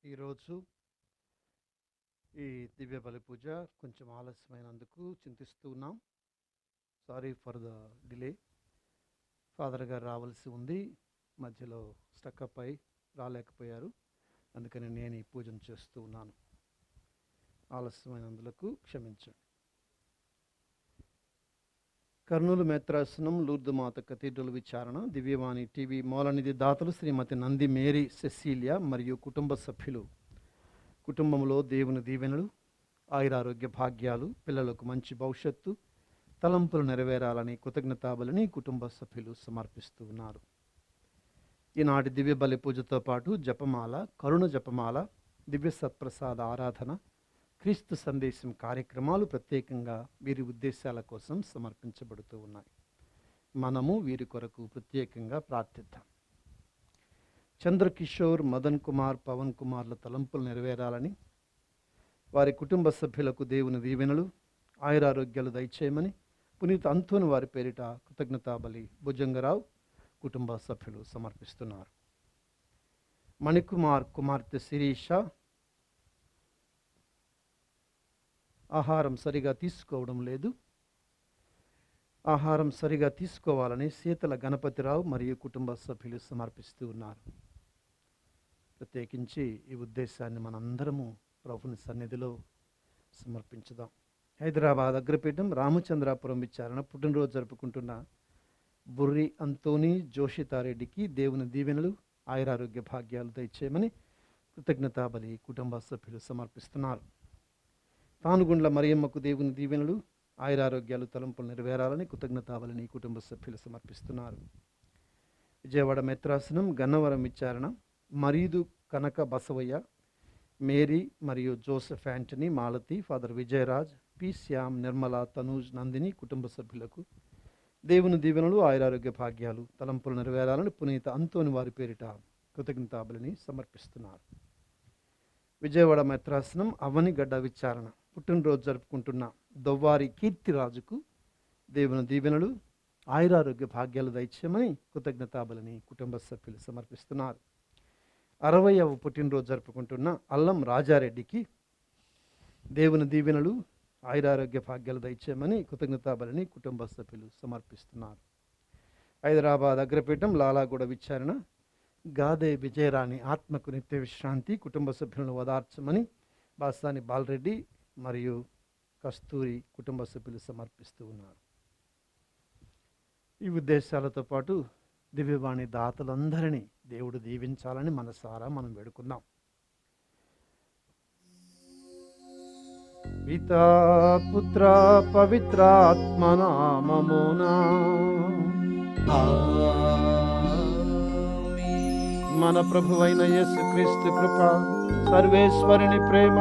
ఈరోజు ఈ దివ్య బలి పూజ కొంచెం ఆలస్యమైనందుకు చింతిస్తూ ఉన్నాం. Sorry for the delay. Father గారు రావాల్సి ఉంది, మధ్యలో స్టక్అప్ అయి రాలేకపోయారు. అందుకని నేను ఈ పూజను చేస్తూ ఉన్నాను. ఆలస్యమైనందుకు క్షమించండి. కర్నూలు మేత్రాసనం లూర్దు మాత కథీడ్రల్ విచారణ దివ్యవాణి టీవీ మూలనిధి దాతలు శ్రీమతి నంది మేరీ సెసీలియా మరియు కుటుంబ సభ్యులు కుటుంబంలో దేవుని దీవెనలు, ఆయురారోగ్య భాగ్యాలు, పిల్లలకు మంచి భవిష్యత్తు, తలంపులు నెరవేరాలని కృతజ్ఞతాబలిని కుటుంబ సభ్యులు సమర్పిస్తూ ఉన్నారు. ఈనాటి దివ్య బలి పూజతో పాటు జపమాల, కరుణ జపమాల, దివ్య సత్ప్రసాద ఆరాధన, క్రీస్తు సందేశం కార్యక్రమాలు ప్రత్యేకంగా వీరి ఉద్దేశాల కోసం సమర్పించబడుతూ ఉన్నాయి. మనము వీరి కొరకు ప్రత్యేకంగా ప్రార్థిద్దాం. చంద్రకిషోర్, మదన్ కుమార్, పవన్ కుమార్ల తలంపులు నెరవేరాలని, వారి కుటుంబ సభ్యులకు దేవుని దీవెనలు, ఆయురారోగ్యాలు దయచేయమని పునీత అంతోని వారి పేరిట కృతజ్ఞతాబలి భుజంగరావు కుటుంబ సభ్యులు సమర్పిస్తున్నారు. మణికుమార్ కుమార్తె శిరీష ఆహారం సరిగా తీసుకోవడం లేదు, ఆహారం సరిగా తీసుకోవాలని శీతల గణపతిరావు మరియు కుటుంబ సభ్యులు సమర్పిస్తూ ఉన్నారు. ప్రత్యేకించి ఈ ఉద్దేశాన్ని మనందరము ప్రభుని సన్నిధిలో సమర్పించుదాం. హైదరాబాద్ అగ్రపీఠం రామచంద్రాపురం విచారణ పుట్టినరోజు జరుపుకుంటున్న బుర్రి అంతోని జోషితారెడ్డికి దేవుని దీవెనలు, ఆయురారోగ్య భాగ్యాలు దయచేయమని కృతజ్ఞతాబలి కుటుంబ సభ్యులు సమర్పిస్తున్నారు. తానుగుండ్ల మరియమ్మకు దేవుని దీవెనలు, ఆయురారోగ్యాలు, తలంపులు నెరవేరాలని కృతజ్ఞతాబలిని కుటుంబ సభ్యులు సమర్పిస్తున్నారు. విజయవాడ మెత్రాసనం గన్నవరం విచారణ మరీదు కనక బసవయ్య, మేరీ మరియు Joseph Antony, Malathi, father Vijayaraj, P Shyam, Nirmala, Tanuj, Nandini కుటుంబ సభ్యులకు దేవుని దీవెనలు, ఆయురారోగ్య భాగ్యాలు, తలంపులు నెరవేరాలని పునీత అంతోని వారి పేరిట కృతజ్ఞతాబలిని సమర్పిస్తున్నారు. విజయవాడ మెత్రాసనం అవనిగడ్డ విచారణ పుట్టినరోజు జరుపుకుంటున్న దొవ్వారి కీర్తిరాజుకు దేవుని దీవెనలు, ఆయురారోగ్య భాగ్యాలు దయచేయమని కృతజ్ఞతాబలిని కుటుంబ సభ్యులు సమర్పిస్తున్నారు. 60వ పుట్టినరోజు జరుపుకుంటున్న అల్లం రాజారెడ్డికి దేవుని దీవెనలు, ఆయురారోగ్య భాగ్యాలు దయచేయమని కృతజ్ఞతాబలిని కుటుంబ సభ్యులు సమర్పిస్తున్నారు. హైదరాబాద్ అగ్రపీఠం లాలాగూడ విచారణ గాదే విజయరాణి ఆత్మకు నిత్య విశ్రాంతి, కుటుంబ సభ్యులను ఓదార్చమని బాసాని బాలరెడ్డి మరియు కస్తూరి కుటుంబ సభ్యులు సమర్పిస్తూ ఉన్నారు. ఈ ఉద్దేశాలతో పాటు దివ్యవాణి దాతలందరినీ దేవుడు దీవించాలని మనసారా మనం వేడుకుందాం. పితా పుత్ర పవిత్రాత్మ నామమునా మన ప్రభువైన యేసుక్రీస్తు కృప, సర్వేశ్వరుని ప్రేమ,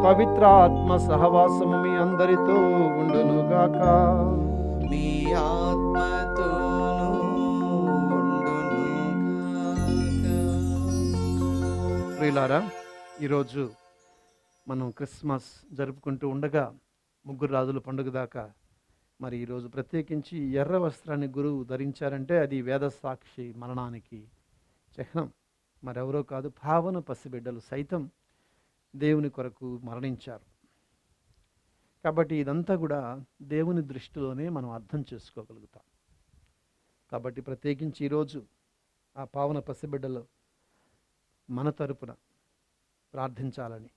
పవిత్ర ఆత్మ సహవాసము మీ అందరితో ఉండునుగాక. మీ ఆత్మతోనూ ఉండునుగాక. ప్రియులారా, ఈరోజు మనం క్రిస్మస్ జరుపుకుంటూ ఉండగా ముగ్గురు రాజుల పండుగ దాకా మరి ఈరోజు ప్రత్యేకించి ఎర్ర వస్త్రాన్ని గురువు ధరించారంటే అది వేద సాక్షి మరణానికి చిహ్నం. మరెవరో కాదు, భావన పసిబిడ్డలు సైతం దేవుని కొరకు మరణించారు. కాబట్టి ఇదంతా కూడా దేవుని దృష్టిలోనే మనం అర్థం చేసుకోగలుగుతాం. కాబట్టి ప్రత్యేకించి ఈరోజు ఆ పావన పసిబిడ్డలు మన తరపున ప్రార్థించాలని.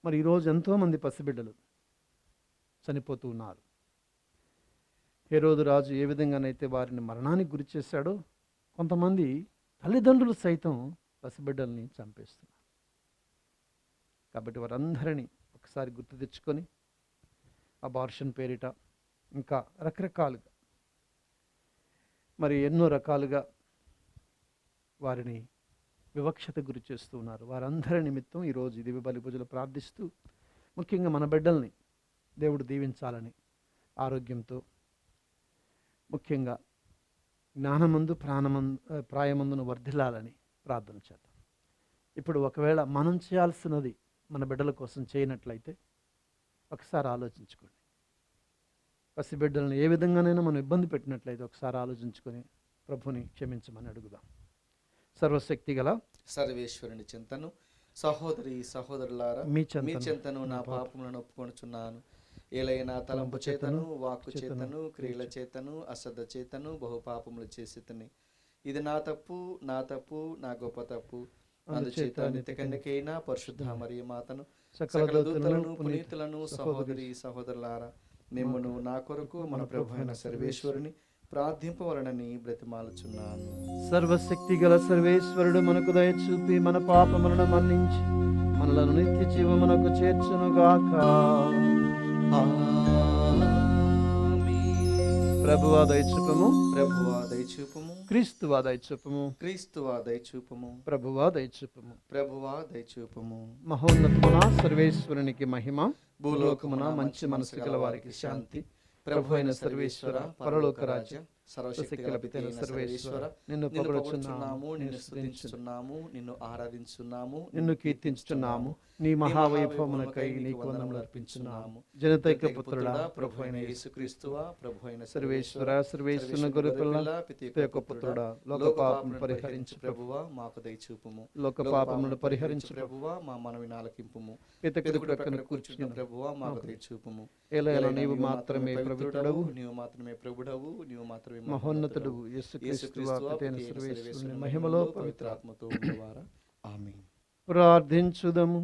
మరి ఈరోజు ఎంతోమంది పసిబిడ్డలు చనిపోతూ ఉన్నారు. హేరోదు రాజు ఏ విధంగానైతే వారిని మరణానికి గురి చేశాడో, కొంతమంది తల్లిదండ్రులు సైతం పసిబిడ్డల్ని చంపేస్తున్నారు. కాబట్టి వారందరినీ ఒకసారి గుర్తు తెచ్చుకొని అబార్షన్ పేరిట ఇంకా రకరకాలుగా మరి ఎన్నో రకాలుగా వారిని వివక్షత గురి చేస్తూ ఉన్నారు. వారందరి నిమిత్తం ఈరోజు దివ్య బలి పూజలు ప్రార్థిస్తూ, ముఖ్యంగా మన బిడ్డల్ని దేవుడు దీవించాలని ఆరోగ్యంతో, ముఖ్యంగా జ్ఞానమందు ప్రాయమందును వర్ధిల్లాలని ప్రార్థన చేద్దాం. ఇప్పుడు ఒకవేళ మనం చేయాల్సినది మన బిడ్డల కోసం చేయనట్లయితే ఒకసారి ఆలోచించుకోండి. పసిబిడ్డలను ఏ విధంగానైనా మనం ఇబ్బంది పెట్టినట్లయితే ఒకసారి ఆలోచించుకొని ప్రభుని క్షమించమని అడుగుదాం. సర్వశక్తి గల సర్వేశ్వరుని చింతను, సహోదరి సహోదరులారా, మీ చింతను నా పాపములను ఒప్పుకొనుచున్నాను. ఏలైనా తలంపు చేతను, వాక్కు చేతను, క్రియల చేతను, అశ్రద్ధ చేతను బహు పాపములు చేసితిని. ఇది నా తప్పు, నా గొప్ప తప్పు. అందుచేత నిత్య కన్యకైన పరిశుద్ధ మరియ మాతను, సకల దూతలను, పునీతులను, సహోదరి సహోదరులారా, మిమ్మును నా కొరకు మన ప్రభువైన సర్వేశ్వరుని ప్రార్థింపవలనని బ్రతిమాలుచున్నాను. సర్వశక్తి గల సర్వేశ్వరుడు మనకు దయ చూపి మన పాపములను మన్నించి మనలను నిత్య జీవమునకు చేర్చునుగాక. ప్రభువా దయచూపము, ప్రభువా దయచూపము, క్రీస్తువా దయచూపము, క్రీస్తువా దయచూపము, ప్రభువా దయచూపము, ప్రభువా దయచూపము. మహోన్నతమున సర్వేశ్వరునికి మహిమ, భూలోకమున మంచి మనసు గల వారికి శాంతి. ప్రభు అయిన సర్వేశ్వర, పరలోక రాజ్య, సర్వశక్తి గల పితైన సర్వేశ్వర, నిన్ను పొగడుచున్నాము, నిన్ను స్తుతించుచున్నాము, నిన్ను ఆరాధించుచున్నాము, నిన్ను కీర్తించుచున్నాము. నీ మహావైభవమునకై నీకు వందనములు అర్పించున్నాము. జనతైక పుత్రుడా, ప్రభు అయిన యేసుక్రీస్తువా, ప్రభు అయిన సర్వేశ్వర, సర్వేశ్వరుని గొర్రెపిల్ల, పితైక పుత్రుడా, లోక పాపములను పరిహరించు ప్రభువా, మాకు దయచూపుము. లోక పాపములను పరిహరించు ప్రభువా, మా మనవి ఆలకింపుము. పితకుడి ప్రక్కన కూర్చున్న ప్రభువా, మాకు దయచూపుము. ఏలైనా నీవు మాత్రమే ప్రభుడవు, నీవు మాత్రమే ప్రభుడవు, నీవు మాత్రమే మహోన్నతుడు, యేసుక్రీస్తువా, పితైన సర్వేశ్వరుని మహిమలో పవిత్రాత్మతో ఉండేవారా. ఆమేన్. ప్రార్థించుదము.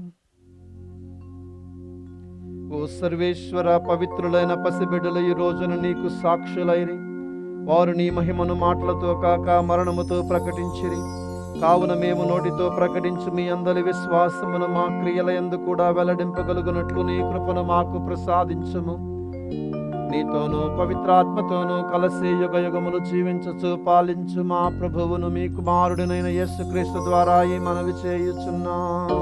ఓ సర్వేశ్వర, పవిత్రులైన పసిబిడ్డలు ఈ రోజున నీకు సాక్షులైరి. వారు నీ మహిమను మాటలతో కాక మరణముతో ప్రకటించిరి. కావున మేము నోటితో ప్రకటించి మీ అందరి విశ్వాసమును మా క్రియల యందు కూడా వెల్లడింపగలుగునట్లు నీ కృపను మాకు ప్రసాదించుము. నీతోనూ పవిత్రాత్మతోనూ కలిసి యుగ యుగములు జీవించుచు పాలించు మా ప్రభువును మీ కుమారుడినైన యేసుక్రీస్తు ద్వారా ఈ మనవి చేయుచున్నాము.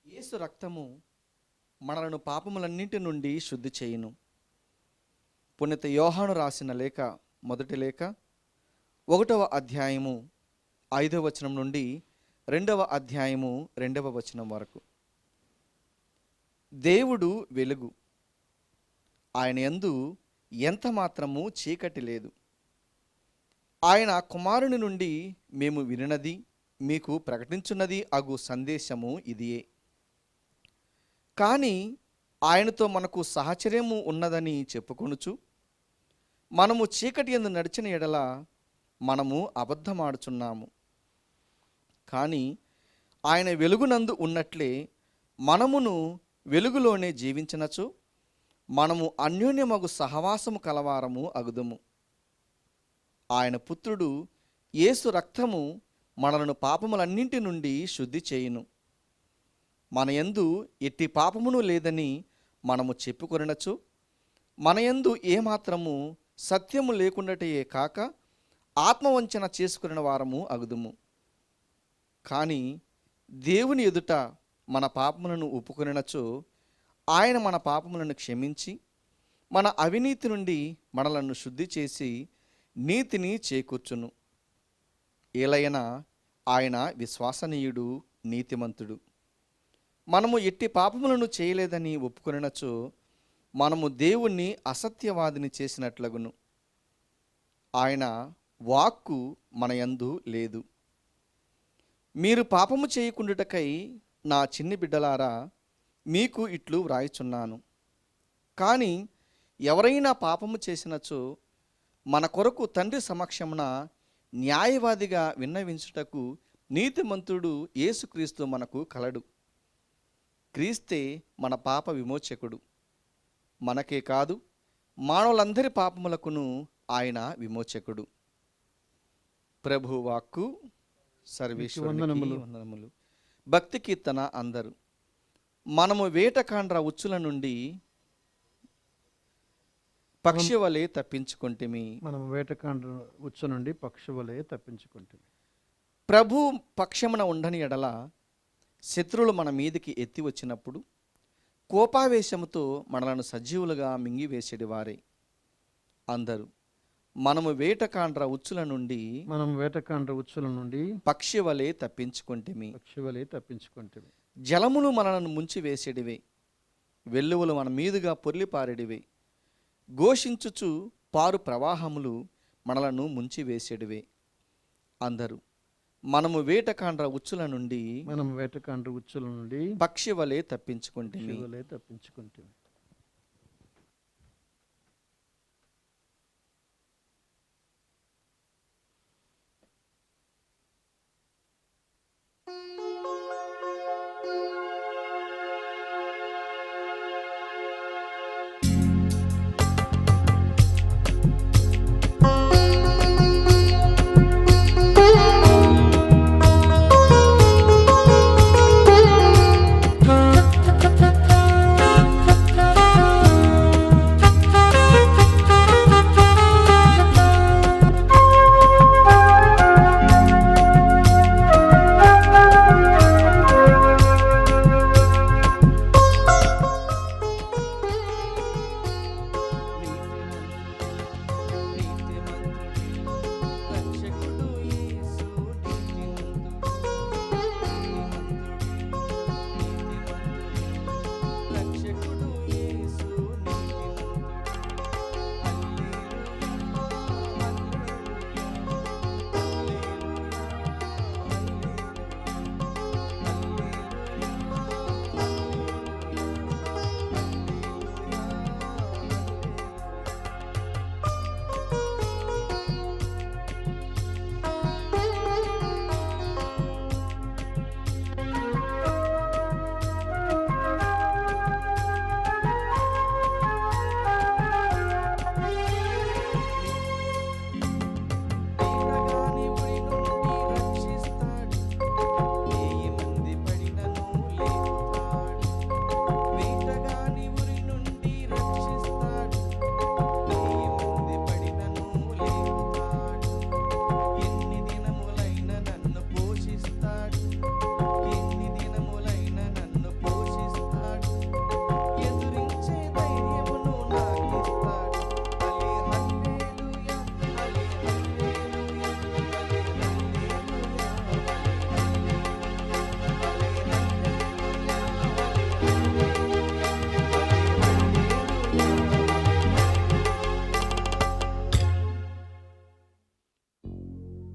యేసు రక్తము మనలను పాపములన్నింటి నుండి శుద్ధి చేయును. పునీత యోహాను రాసిన లేఖ, మొదటి లేఖ, 1వ అధ్యాయము 5వ వచనం నుండి 2వ అధ్యాయము 2వ వచనం వరకు. దేవుడు వెలుగు, ఆయన యందు ఎంత మాత్రము చీకటి లేదు. ఆయన కుమారుని నుండి మేము వినినది, మీకు ప్రకటించున్నది అగు సందేశము ఇదియే. కానీ ఆయనతో మనకు సహచర్యము ఉన్నదని చెప్పుకొనుచు మనము చీకటి యందు నడిచిన ఎడల మనము అబద్ధమాడుచున్నాము. కానీ ఆయన వెలుగునందు ఉన్నట్లే మనమును వెలుగులోనే జీవించినచు మనము అన్యోన్యమగు సహవాసము కలవారము అగుదుము. ఆయన పుత్రుడు యేసు రక్తము మనలను పాపములన్నింటి నుండి శుద్ధి చేయును. మన యందు ఎట్టి పాపమును లేదని మనము చెప్పుకొనచ్చు మన యందు ఏమాత్రము సత్యము లేకుండాటే కాక ఆత్మవంచన చేసుకున్న వారము అగుదుము. కానీ దేవుని ఎదుట మన పాపములను ఒప్పుకొనచో ఆయన మన పాపములను క్షమించి మన అవినీతి నుండి మనలను శుద్ధి చేసి నీతిని చేకూర్చును. ఏలైనా ఆయన విశ్వసనీయుడు, నీతిమంతుడు. మనము ఎట్టి పాపములను చేయలేదని ఒప్పుకొనచో మనము దేవుణ్ణి అసత్యవాదిని చేసినట్లగును. ఆయన వాక్కు మన యందు లేదు. మీరు పాపము చేయకుండుటకై నా చిన్ని బిడ్డలారా మీకు ఇట్లు వ్రాయుచున్నాను. కానీ ఎవరైనా పాపము చేసినచో మన కొరకు తండ్రి సమక్షమున న్యాయవాదిగా విన్నవించుటకు నీతిమంతుడు యేసుక్రీస్తు మనకు కలడు. క్రీస్తే మన పాప విమోచకుడు. మనకే కాదు, మానవులందరి పాపములకును ఆయన విమోచకుడు. ప్రభు వాక్కు. సర్వేశ్వరునికి వందనములు. భక్తి కీర్తన అందరు. మనము వేటకాండ్ర ఉచ్చుల నుండి పక్షి వలె తప్పించుకుంటేమి. మనము వేటకాండ్ర ఉచ్చు నుండి పక్షి వలె తప్పించుకుంటేమి. ప్రభు పక్షమున ఉండని ఎడల శత్రువులు మన మీదికి ఎత్తి వచ్చినప్పుడు కోపావేశముతో మనలను సజీవులుగా మింగివేసేటి వారే అందరూ. మనము వేటకాండ్ర ఉచ్చుల నుండి పక్షి వలె తప్పించుకుంటేమి. జలములు మనలను ముంచి వేసేటివే, వెల్లువలు మన మీదుగా పొర్లిపారెడివే. ఘోషించుచు పారు ప్రవాహములు మనలను ముంచి వేసేటివే అందరూ. మనము వేటకాండ్ర ఉచ్చుల నుండి పక్షి వలె తప్పించుకుంటేమి.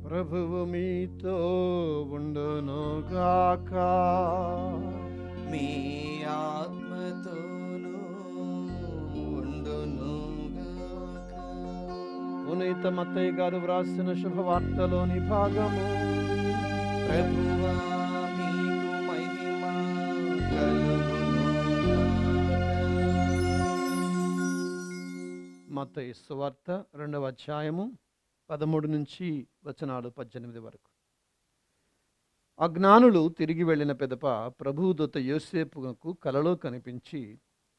ప్రభువు మీతో ఉండునుగాక. మీ ఆత్మతోను పునీత మత్తయ్య గారు వ్రాసిన శుభవార్తలోని భాగము. ప్రభువా మీకు మహిమ కలుగునుగాక. మత్తయి సువార్త 2వ అధ్యాయము 13 నుంచి వచనాలు 18 వరకు. అజ్ఞానులు తిరిగి వెళ్ళిన పిదప ప్రభుదూత యోసేపుకు కలలో కనిపించి,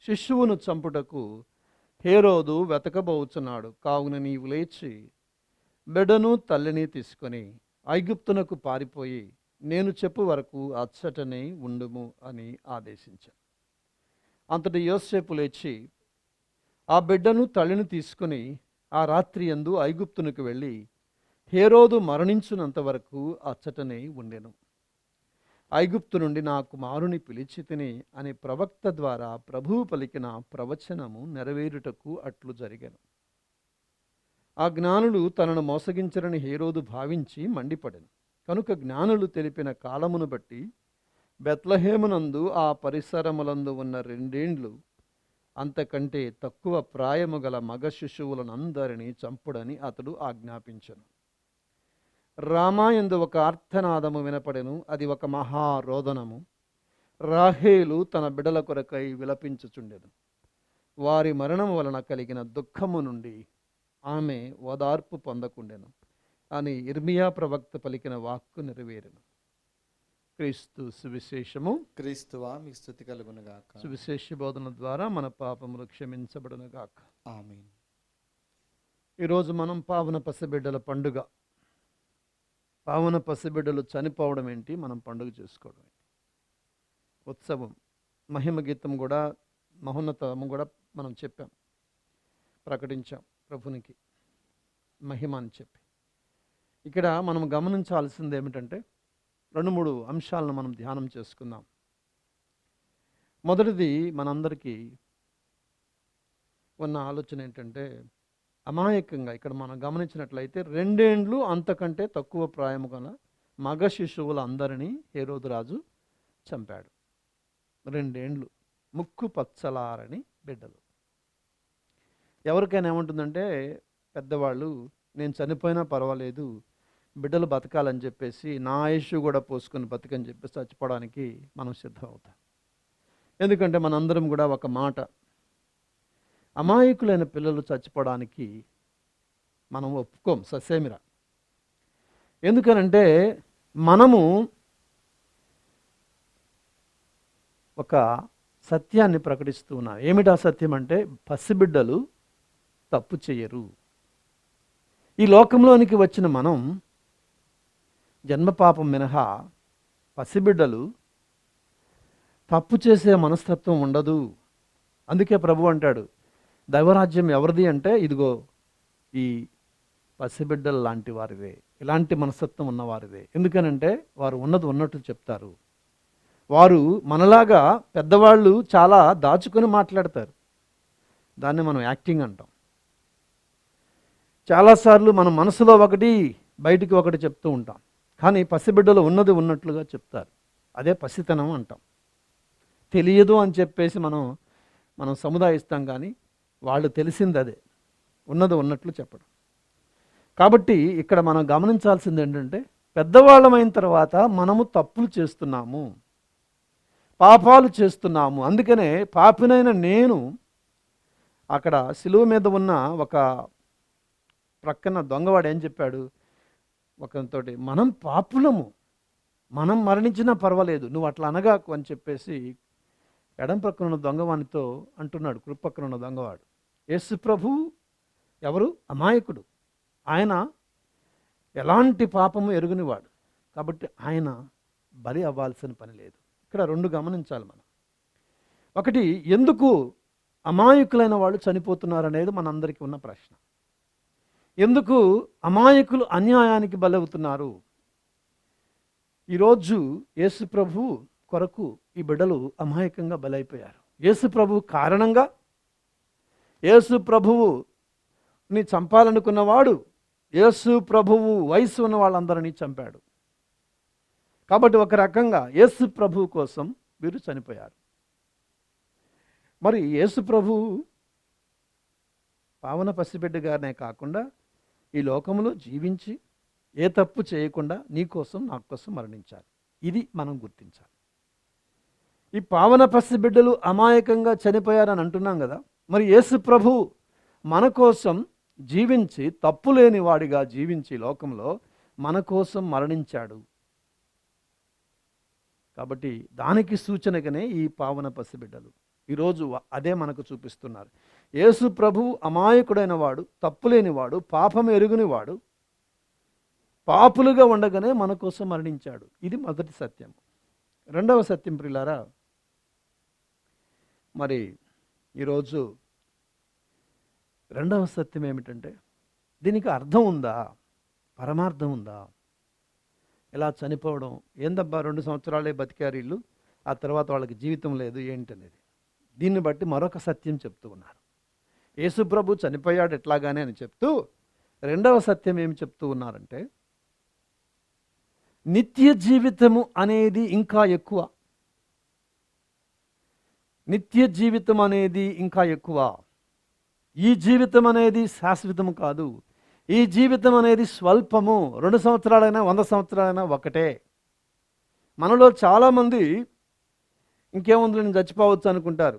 శిశువును చంపుటకు హేరోదు వెతకబోచున్నాడు, కావున నీవు లేచి బిడ్డను తల్లిని తీసుకొని ఐగుప్తునకు పారిపోయి నేను చెప్పు వరకు అచ్చటనే ఉండుము అని ఆదేశించాను. అంతటి యోసేపు లేచి ఆ బిడ్డను తల్లిని తీసుకుని ఆ రాత్రి యందు ఐగుప్తునకు వెళ్ళి హేరోదు మరణించునంత వరకు అచ్చటనే ఉండెను. ఐగుప్తు నుండి నా కుమారుని పిలిచి తిని అని ప్రవక్త ద్వారా ప్రభువు పలికిన ప్రవచనము నెరవేరుటకు అట్లు జరిగెను. ఆ జ్ఞానులు తనను మోసగించరని హేరోదు భావించి మండిపడెను. కనుక జ్ఞానులు తెలిపిన కాలమును బట్టి బెత్లహేమునందు ఆ పరిసరములందు ఉన్న 2 ఏండ్లు అంతకంటే తక్కువ ప్రాయము గల మగ శిశువులనందరినీ చంపుడని అతడు ఆజ్ఞాపించెను. రామాయందు ఒక ఆర్తనాదము వినపడెను, అది ఒక మహారోదనము. రాహేలు తన బిడల కొరకై విలపించుచుండెను. వారి మరణం వలన కలిగిన దుఃఖము నుండి ఆమె ఓదార్పు పొందకుండెను అని ఇర్మియా ప్రవక్త పలికిన వాక్కు నెరవేరెను. క్రీస్తు సువిశేషము. క్రీస్తువా మీకు స్తుతి కలుగునుగాక. సువిశేష బోధన ద్వారా మన పాపములు క్షమించబడునుగాక. ఆమేన్. ఈరోజు మనం పావన పసిబిడ్డల పండుగ. పావన పసిబిడ్డలు చనిపోవడం ఏంటి, మనం పండుగ చేసుకోవడం ఏంటి? ఉత్సవం, మహిమ గీతం కూడా, మహోన్నతము కూడా మనం చెప్పాం, ప్రకటించాం ప్రభునికి మహిమ అని చెప్పి. ఇక్కడ మనం గమనించాల్సింది ఏమిటంటే 2-3 అంశాలను మనం ధ్యానం చేసుకుందాం. మొదటిది, మనందరికీ ఉన్న ఆలోచన ఏంటంటే, అమాయకంగా ఇక్కడ మనం గమనించినట్లయితే 2 ఏండ్లు అంతకంటే తక్కువ ప్రాయము గల మగ శిశువులందరినీ హేరోదు రాజు చంపాడు. 2 ఏండ్లు ముక్కు పచ్చలారని బిడ్డలు. ఎవరికైనా ఏముంటుందంటే, పెద్దవాళ్ళు నేను చనిపోయినా పర్వాలేదు, బిడ్డలు బతకాలని చెప్పేసి నా ఆయుష్ కూడా పోసుకొని బతకని చెప్పేసి చచ్చిపోవడానికి మనం సిద్ధం అవుతాం. ఎందుకంటే మనందరం కూడా ఒక మాట, అమాయకులైన పిల్లలు చచ్చిపోవడానికి మనం ఒప్పుకోం ససేమిరా. ఎందుకనంటే మనము ఒక సత్యాన్ని ప్రకటిస్తూ ఉన్నాం. ఏమిటా సత్యం అంటే, పసిబిడ్డలు తప్పు చేయరు. ఈ లోకంలోనికి వచ్చిన మనం జన్మపాపం మినహా పసిబిడ్డలు తప్పు చేసే మనస్తత్వం ఉండదు. అందుకే ప్రభు అంటాడు, దైవరాజ్యం ఎవరిది అంటే ఇదిగో ఈ పసిబిడ్డలు లాంటి వారిదే, ఇలాంటి మనస్తత్వం ఉన్నవారిదే. ఎందుకనంటే వారు ఉన్నది ఉన్నట్టు చెప్తారు. వారు మనలాగా పెద్దవాళ్ళు చాలా దాచుకొని మాట్లాడతారు. దాన్ని మనం యాక్టింగ్ అంటాం. చాలాసార్లు మన మనసులో ఒకటి బయటికి ఒకటి చెప్తూ ఉంటాం, కానీ పసిబిడ్డలు ఉన్నది ఉన్నట్లుగా చెప్తారు. అదే పసితనం అంటాం. తెలియదు అని చెప్పేసి మనం సముదాయిస్తాం, కానీ వాళ్ళు తెలిసింది అదే, ఉన్నది ఉన్నట్లు చెప్పడం. కాబట్టి ఇక్కడ మనం గమనించాల్సింది ఏంటంటే, పెద్దవాళ్ళమైన తర్వాత మనము తప్పులు చేస్తున్నాము, పాపాలు చేస్తున్నాము. అందుకనే పాపినైన నేను అక్కడ శిలువ మీద ఉన్న ఒక ప్రక్కన దొంగవాడు ఏం చెప్పాడు ఒకరితోటి, మనం పాపులము, మనం మరణించినా పర్వాలేదు, నువ్వు అట్లా అనగాకు అని చెప్పేసి ఎడం ప్రక్కన ఉన్న దొంగవానితో అంటున్నాడు. కుడిపక్కన ఉన్న దొంగవాడు యేసు ప్రభు ఎవరు? అమాయకుడు. ఆయన ఎలాంటి పాపము ఎరుగునివాడు, కాబట్టి ఆయన బలి అవ్వాల్సిన పని లేదు. ఇక్కడ 2 గమనించాలి మనం. ఒకటి, ఎందుకు అమాయకులైన వాళ్ళు చనిపోతున్నారు అనేది మనందరికీ ఉన్న ప్రశ్న. ఎందుకు అమాయకులు అన్యాయానికి బలవుతున్నారు? ఈరోజు యేసు ప్రభు కొరకు ఈ బిడ్డలు అమాయకంగా బలైపోయారు. యేసు ప్రభు కారణంగా, యేసు ప్రభువుని చంపాలనుకున్నవాడు యేసు ప్రభువు వయసు ఉన్న వాళ్ళందరినీ చంపాడు. కాబట్టి ఒక రకంగా యేసు ప్రభువు కోసం వీరు చనిపోయారు. మరి యేసు ప్రభువు పావన పసిబిడ్డ గారినే కాకుండా ఈ లోకంలో జీవించి ఏ తప్పు చేయకుండా నీ కోసం నా కోసం మరణించాలి. ఇది మనం గుర్తించాలి. ఈ పావన పసిబిడ్డలు అమాయకంగా చనిపోయారని అంటున్నాం కదా, మరి యేసు ప్రభు మన కోసం జీవించి, తప్పు లేని వాడిగా జీవించి లోకంలో మన కోసం మరణించాడు. కాబట్టి దానికి సూచనగానే ఈ పావన పసిబిడ్డలు ఈరోజు అదే మనకు చూపిస్తున్నారు. యేసు ప్రభువు అమాయకుడైన వాడు, తప్పులేనివాడు, పాపం ఎరుగునివాడు, పాపులుగా ఉండగానే మన కోసం మరణించాడు. ఇది మొదటి సత్యం. రెండవ సత్యం ప్రియులారా, మరి ఈరోజు రెండవ సత్యం ఏమిటంటే, దీనికి అర్థం ఉందా, పరమార్థం ఉందా? ఇలా చనిపోవడం ఏందబ్బా, 2 సంవత్సరాలే బతికారు వీళ్ళు, ఆ తర్వాత వాళ్ళకి జీవితం లేదు ఏంటనేది. దీన్ని బట్టి మరొక సత్యం చెప్తూ ఉన్నారు. యేసు ప్రభు చనిపోయాడు ఎట్లాగానే అని చెప్తూ రెండవ సత్యం ఏమి చెప్తూ ఉన్నారంటే, నిత్య జీవితము అనేది ఇంకా ఎక్కువ. నిత్య జీవితం అనేది ఇంకా ఎక్కువ. ఈ జీవితం అనేది శాశ్వతము కాదు. ఈ జీవితం అనేది స్వల్పము. 2 సంవత్సరాలైనా 100 సంవత్సరాలైనా ఒకటే. మనలో చాలామంది ఇంకేముంది, నేను చచ్చిపోవచ్చు అనుకుంటారు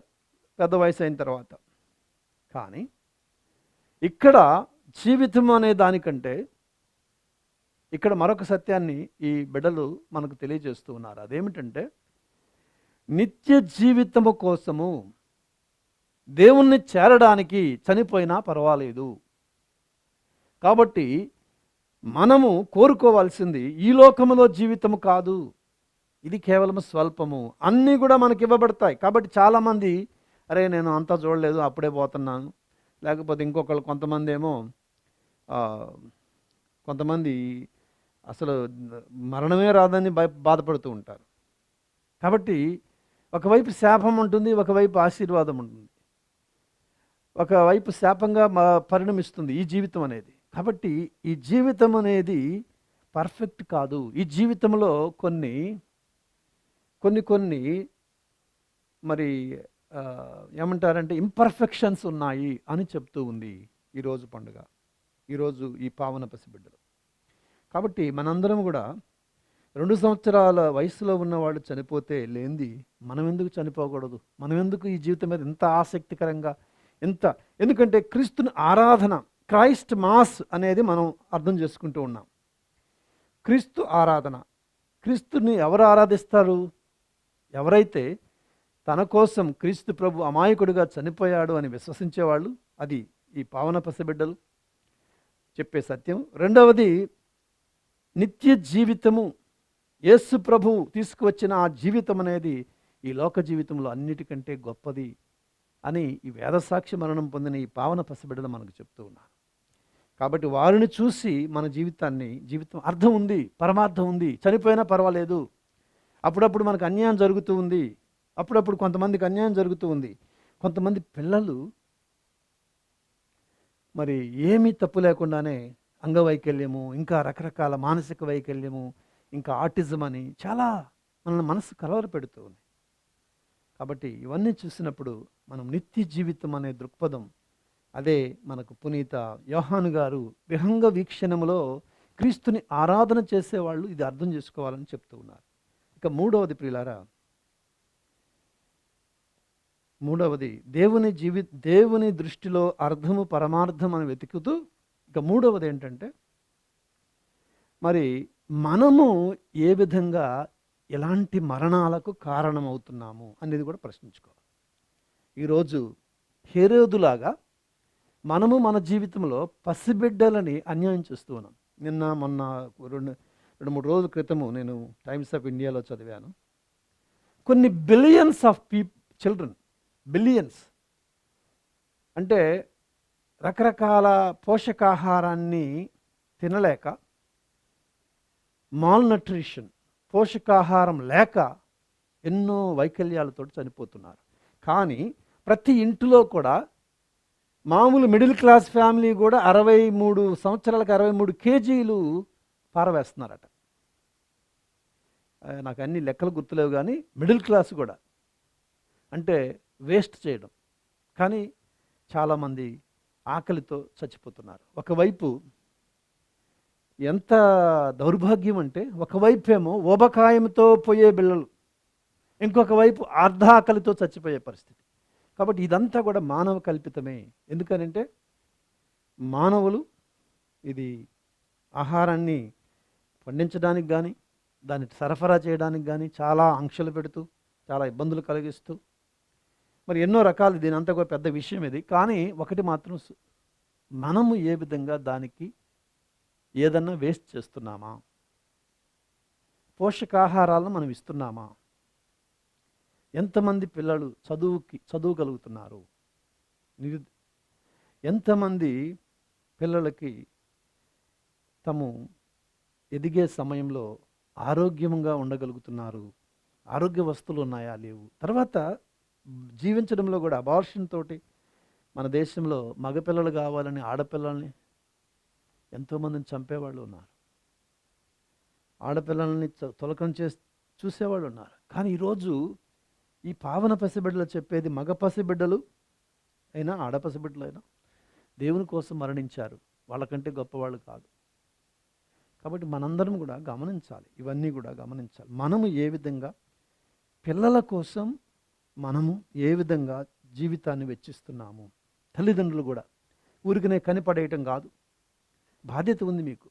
పెద్ద వయసు అయిన తర్వాత. కానీ ఇక్కడ జీవితం అనే దానికంటే ఇక్కడ మరొక సత్యాన్ని ఈ బిడ్డలు మనకు తెలియజేస్తూ ఉన్నారు. అదేమిటంటే, నిత్య జీవితము కోసము దేవుణ్ణి చేరడానికి చనిపోయినా పర్వాలేదు. కాబట్టి మనము కోరుకోవాల్సింది ఈ లోకములో జీవితము కాదు, ఇది కేవలం స్వల్పము. అన్నీ కూడా మనకి ఇవ్వబడతాయి. కాబట్టి చాలామంది, అరే నేను అంతా చూడలేదు అప్పుడే పోతున్నాను, లేకపోతే ఇంకొకళ్ళు కొంతమంది ఏమో కొంతమంది అసలు మరణమే రాదని బాధపడుతూ ఉంటారు. కాబట్టి ఒకవైపు శాపం ఉంటుంది, ఒకవైపు ఆశీర్వాదం ఉంటుంది. ఒకవైపు శాపంగా పరిణమిస్తుంది ఈ జీవితం అనేది. కాబట్టి ఈ జీవితం అనేది పర్ఫెక్ట్ కాదు. ఈ జీవితంలో కొన్ని మరి ఏమంటారంటే ఇంపర్ఫెక్షన్స్ ఉన్నాయి అని చెప్తూ ఉంది ఈరోజు పండుగ, ఈరోజు ఈ పావన పసిబిడ్డలు. కాబట్టి మనందరం కూడా 2 సంవత్సరాల వయసులో ఉన్నవాళ్ళు చనిపోతే లేనిది మనం ఎందుకు చనిపోకూడదు? మనం ఎందుకు ఈ జీవితం మీద ఇంత ఆసక్తికరంగా ఎందుకంటే క్రీస్తుని ఆరాధన, క్రైస్ట్ మాస్ అనేది మనం అర్థం చేసుకుంటూ ఉన్నాం. క్రీస్తు ఆరాధన. క్రీస్తుని ఎవరు ఆరాధిస్తారు? ఎవరైతే తన కోసం క్రీస్తు ప్రభు అమాయకుడిగా చనిపోయాడు అని విశ్వసించేవాళ్ళు. అది ఈ పావన పసిబిడ్డలు చెప్పే సత్యం. రెండవది, నిత్య జీవితము. యేసు ప్రభు తీసుకువచ్చిన ఆ జీవితం అనేది ఈ లోక జీవితంలో అన్నిటికంటే గొప్పది అని ఈ వేదసాక్షి మరణం పొందిన ఈ పావన పసిబిడ్డలు మనకు చెప్తూ ఉన్నారు. కాబట్టి వారిని చూసి మన జీవితం అర్థం ఉంది, పరమార్థం ఉంది. చనిపోయినా పర్వాలేదు. అప్పుడప్పుడు మనకు అన్యాయం జరుగుతూ ఉంది, అప్పుడప్పుడు కొంతమందికి అన్యాయం జరుగుతూ ఉంది. కొంతమంది పిల్లలు మరి ఏమీ తప్పు లేకుండానే అంగవైకల్యము, ఇంకా రకరకాల మానసిక వైకల్యము, ఇంకా ఆటిజం అని చాలా మన మనసు కలవర పెడుతూ ఉంది. కాబట్టి ఇవన్నీ చూసినప్పుడు మనం నిత్య జీవితం అనే దృక్పథం, అదే మనకు పునీత యోహాను గారు విహంగ వీక్షణములో క్రీస్తుని ఆరాధన చేసేవాళ్ళు ఇది అర్థం చేసుకోవాలని చెప్తూ ఉన్నారు. ఇక మూడవది ప్రియులారా, దేవుని దృష్టిలో అర్థము పరమార్థం అని వెతుకుతూ, ఇక మూడవది ఏంటంటే, మరి మనము ఏ విధంగా ఎలాంటి మరణాలకు కారణమవుతున్నాము అనేది కూడా ప్రశ్నించుకోవాలి. ఈరోజు హేరోదులాగా మనము మన జీవితంలో పసిబిడ్డలని అన్యాయం చేస్తూ ఉన్నాం. మొన్న 2-3 రోజుల క్రితము నేను టైమ్స్ ఆఫ్ ఇండియాలో చదివాను. కొన్ని బిలియన్స్ ఆఫ్ చిల్డ్రన్, బిలియన్స్ అంటే రకరకాల పోషకాహారాన్ని తినలేక, మాల్న్యూట్రిషన్, పోషకాహారం లేక ఎన్నో వైకల్యాలతో చనిపోతున్నారు. కానీ ప్రతి ఇంటిలో కూడా మామూలు మిడిల్ క్లాస్ ఫ్యామిలీ కూడా 63 సంవత్సరాలకు 63 కేజీలు పారవేస్తున్నారట. నాకు అన్ని లెక్కలు గుర్తులేవు, కానీ మిడిల్ క్లాస్ కూడా అంటే వేస్ట్ చేయడం. కానీ చాలామంది ఆకలితో చచ్చిపోతున్నారు. ఒకవైపు ఎంత దౌర్భాగ్యం అంటే, ఒకవైపేమో ఊబకాయంతో పోయే బిళ్ళలు, ఇంకొక వైపు ఆర్ధాకలితో చచ్చిపోయే పరిస్థితి. కాబట్టి ఇదంతా కూడా మానవ కల్పితమే. ఎందుకనంటే మానవులు ఇది ఆహారాన్ని పండించడానికి కానీ, దాన్ని సరఫరా చేయడానికి కానీ చాలా ఆంక్షలు పెడుతూ, చాలా ఇబ్బందులు కలిగిస్తూ, మరి ఎన్నో రకాలు, దీని అంతా కూడా పెద్ద విషయం ఇది. కానీ ఒకటి మాత్రం, మనము ఏ విధంగా దానికి ఏదన్నా వేస్ట్ చేస్తున్నామా? పోషకాహారాలను మనం ఇస్తున్నామా? ఎంతమంది పిల్లలు చదువుగలుగుతున్నారు? ఎంతమంది పిల్లలకి తాము ఎదిగే సమయంలో ఆరోగ్యంగా ఉండగలుగుతున్నారు? ఆరోగ్య వస్తువులు ఉన్నాయా? లేవు. తర్వాత జీవించడంలో కూడా అబార్షన్ తోటి మన దేశంలో మగపిల్లలు కావాలని ఆడపిల్లల్ని ఎంతోమందిని చంపేవాళ్ళు ఉన్నారు. ఆడపిల్లల్ని తొలకం చేసి చూసేవాళ్ళు ఉన్నారు. కానీ ఈరోజు ఈ పావన పసిబిడ్డలు చెప్పేది, మగ పసిబిడ్డలు అయినా ఆడ పసిబిడ్డలు అయినా దేవుని కోసం మరణించారు, వాళ్ళకంటే గొప్పవాళ్ళు కాదు. కాబట్టి మనందరం కూడా గమనించాలి, ఇవన్నీ కూడా గమనించాలి. మనము ఏ విధంగా పిల్లల కోసం మనము ఏ విధంగా జీవితాన్ని వెచ్చిస్తున్నాము? తల్లిదండ్రులు కూడా ఊరికనే కనిపడేయటం కాదు, బాధ్యత ఉంది మీకు.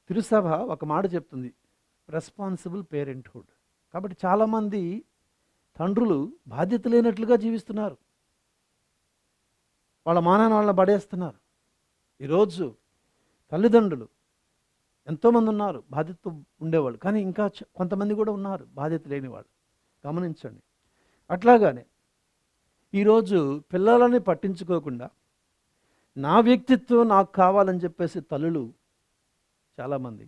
తిరుసభ ఒక మాట చెప్తుంది, రెస్పాన్సిబుల్ పేరెంట్హుడ్. కాబట్టి చాలామంది తండ్రులు బాధ్యత లేనట్లుగా జీవిస్తున్నారు, వాళ్ళ మానాన్ని వాళ్ళని పడేస్తున్నారు. ఈరోజు తల్లిదండ్రులు ఎంతోమంది ఉన్నారు బాధ్యత ఉండేవాళ్ళు, కానీ ఇంకా కొంతమంది కూడా ఉన్నారు బాధ్యత లేనివాళ్ళు. గమనించండి. అట్లాగానే ఈరోజు పిల్లలని పట్టించుకోకుండా నా వ్యక్తిత్వం నాకు కావాలని చెప్పేసి తల్లులు చాలామంది,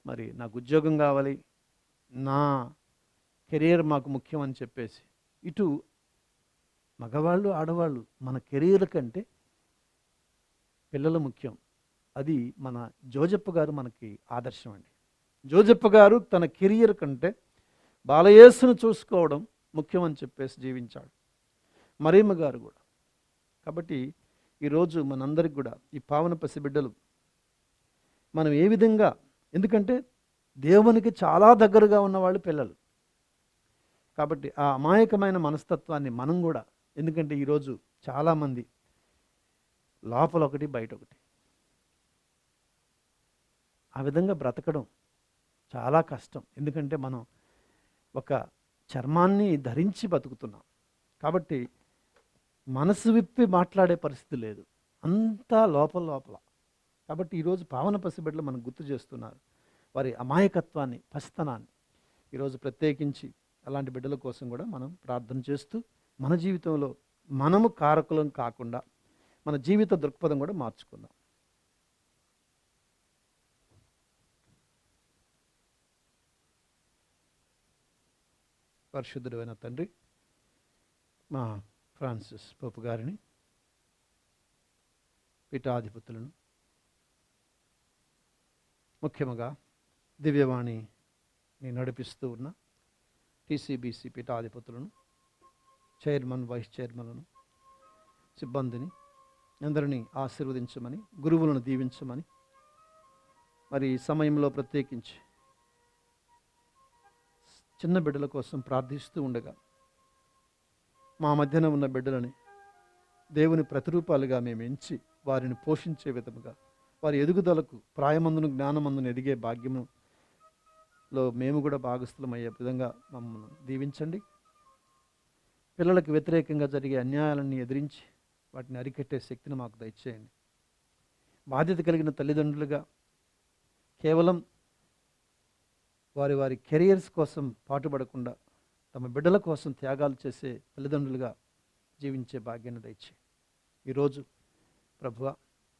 మరి నాకు ఉద్యోగం కావాలి, నా కెరీర్ మాకు ముఖ్యం అని చెప్పేసి, ఇటు మగవాళ్ళు ఆడవాళ్ళు మన కెరీర్ కంటే పిల్లలు ముఖ్యం. అది మన జోజప్ప గారు మనకి ఆదర్శం అండి. జోజప్ప గారు తన కెరియర్ కంటే బాలయేసును చూసుకోవడం ముఖ్యమని చెప్పేసి జీవించాడు. మరియమ్మ గారు కూడా. కాబట్టి ఈరోజు మనందరికి కూడా ఈ పావన పసిబిడ్డలు మనం ఏ విధంగా, ఎందుకంటే దేవునికి చాలా దగ్గరగా ఉన్నవాళ్ళు పిల్లలు. కాబట్టి ఆ అమాయకమైన మనస్తత్వాన్ని మనం కూడా, ఎందుకంటే ఈరోజు చాలామంది లోపల ఒకటి బయట ఒకటి, ఆ విధంగా బ్రతకడం చాలా కష్టం. ఎందుకంటే మనం ఒక చర్మాన్ని ధరించి బతుకుతున్నాం. కాబట్టి మనసు విప్పి మాట్లాడే పరిస్థితి లేదు, అంతా లోపల. కాబట్టి ఈరోజు పావన పసిబిడ్డలు మనకు గుర్తు చేస్తున్నారు వారి అమాయకత్వాన్ని, పసితనాన్ని. ఈరోజు ప్రత్యేకించి అలాంటి బిడ్డల కోసం కూడా మనం ప్రార్థన చేస్తూ, మన జీవితంలో మనము కారకులం కాకుండా మన జీవిత దృక్పథం కూడా మార్చుకుందాం. పరిశుద్ధుడైన తండ్రి, మా ఫ్రాన్సిస్ పోపు గారిని, పీఠాధిపతులను, ముఖ్యంగా దివ్యవాణిని నడిపిస్తూ ఉన్న టీసీబీసీ పీఠాధిపతులను, చైర్మన్, వైస్ చైర్మన్లను, సిబ్బందిని అందరినీ ఆశీర్వదించమని, గురువులను దీవించమని, మరి ఈ సమయంలో ప్రత్యేకించి చిన్న బిడ్డల కోసం ప్రార్థిస్తూ ఉండగా మా మధ్యన ఉన్న బిడ్డలని దేవుని ప్రతిరూపాలుగా మేము ఎంచి వారిని పోషించే విధముగా, వారి ఎదుగుదలకు, ప్రాయమందును జ్ఞానమందును ఎదిగే భాగ్యములో మేము కూడా భాగస్థులమయ్యే విధంగా మమ్మల్ని దీవించండి. పిల్లలకు వ్యతిరేకంగా జరిగే అన్యాయాలన్నీ ఎదిరించి వాటిని అరికట్టే శక్తిని మాకు దయచేయండి. బాధ్యత కలిగిన తల్లిదండ్రులుగా కేవలం వారి కెరియర్స్ కోసం పాటుపడకుండా తమ బిడ్డల కోసం త్యాగాలు చేసే తల్లిదండ్రులుగా జీవించే భాగ్యాన్ని దయచేయండి. ఈరోజు ప్రభువా,